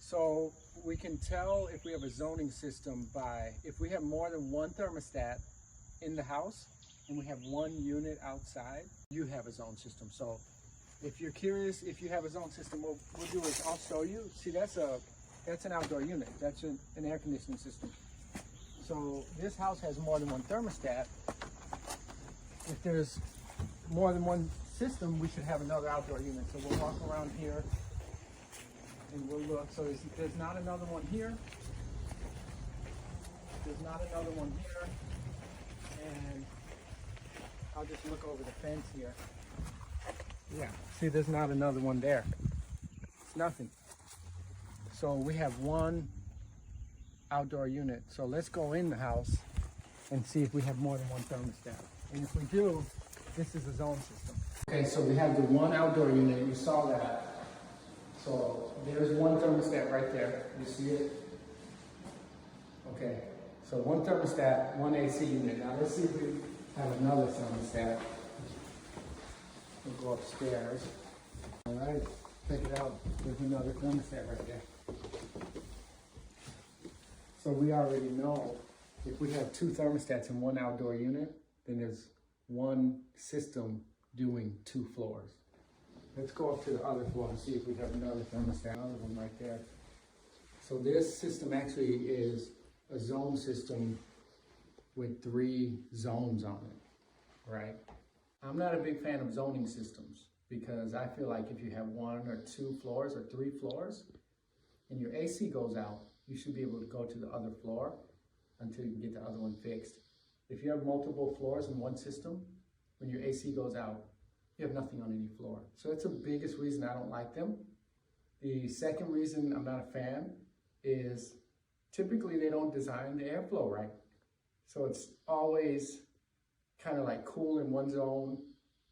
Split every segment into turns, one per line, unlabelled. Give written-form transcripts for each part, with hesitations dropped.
So we can tell if we have a zoning system by if we have more than one thermostat in the house and we have one unit outside, you have a zone system. So if you're curious if you have a zone system, what we'll do is I'll show you. See, that's an outdoor unit. That's an air conditioning system. So this house has more than one thermostat. If there's more than one system, we should have another outdoor unit. So we'll walk around here and we'll look. So there's not another one here. There's not another one here. And I'll just look over the fence here. Yeah, see, there's not another one there. It's nothing. So we have one outdoor unit. So let's go in the house and see if we have more than one thermostat. And if we do, this is a zone system. Okay, so we have the one outdoor unit. You saw that. So there's one thermostat right there. You see it? Okay, so one thermostat, one AC unit. Now let's see if we have another thermostat. We'll go upstairs. All right, check it out. There's another thermostat right there. So we already know if we have two thermostats in one outdoor unit, then there's one system doing two floors. Let's go up to the other floor and see if we have another thermostat, another one right there. So this system actually is a zone system with 3 zones on it, right? I'm not a big fan of zoning systems because I feel like if you have 1 or 2 floors or 3 floors and your AC goes out, you should be able to go to the other floor until you can get the other one fixed. If you have multiple floors in one system, when your AC goes out, you have nothing on any floor. So that's the biggest reason I don't like them. The second reason I'm not a fan is typically they don't design the airflow right. So it's always kind of like cool in one zone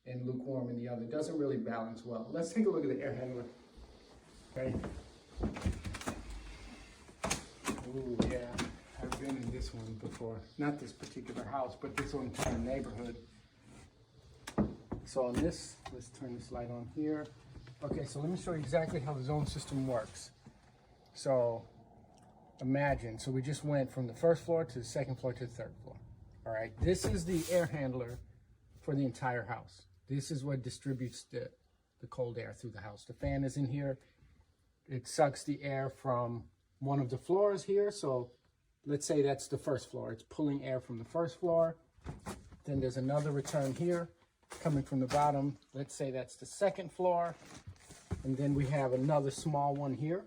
and lukewarm in the other. It doesn't really balance well. Let's take a look at the air handler. Okay. Ooh, yeah, I've been in this one before. Not this particular house, but this one kind of neighborhood. So on this, let's turn this light on here. Okay, so let me show you exactly how the zone system works. So imagine, so we just went from the first floor to the second floor to the third floor. All right, this is the air handler for the entire house. This is what distributes the cold air through the house. The fan is in here. It sucks the air from one of the floors here. So let's say that's the first floor. It's pulling air from the first floor. Then there's another return here coming from the bottom. Let's say that's the second floor. And then we have another small one here.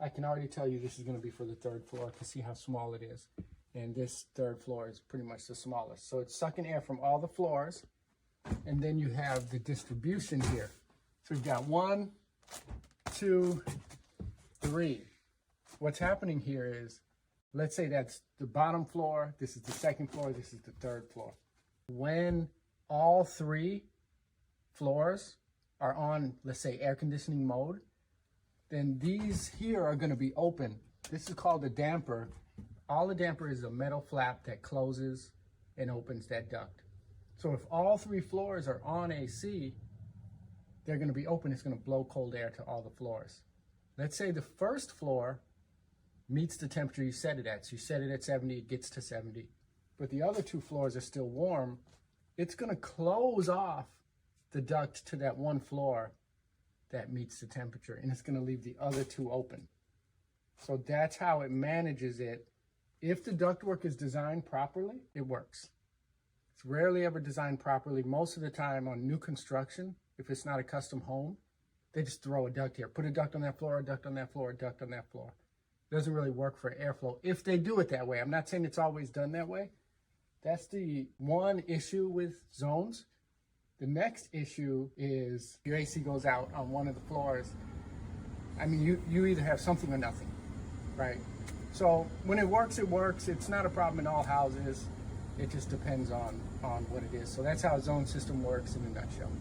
I can already tell you this is going to be for the third floor to see how small it is. And this third floor is pretty much the smallest. So it's sucking air from all the floors. And then you have the distribution here. So we've got 1, 2, 3. What's happening here is, let's say that's the bottom floor, this is the second floor, this is the third floor. When all 3 floors are on, let's say, air conditioning mode, then these here are going to be open. This is called a damper. All a damper is a metal flap that closes and opens that duct. So if all 3 floors are on AC, they're going to be open. It's going to blow cold air to all the floors. Let's say the first floor meets the temperature you set it at. So you set it at 70, it gets to 70. But the other 2 floors are still warm. It's going to close off the duct to that one floor that meets the temperature, and it's going to leave the other 2 open. So that's how it manages it. If the ductwork is designed properly, it works. It's rarely ever designed properly. Most of the time on new construction, if it's not a custom home, they just throw a duct here. Put a duct on that floor, a duct on that floor, a duct on that floor. It doesn't really work for airflow if they do it that way. I'm not saying it's always done that way. That's the one issue with zones. The next issue is your AC goes out on one of the floors. I mean, you either have something or nothing, right? So when it works, it works. It's not a problem in all houses. It just depends on what it is. So that's how a zone system works in a nutshell.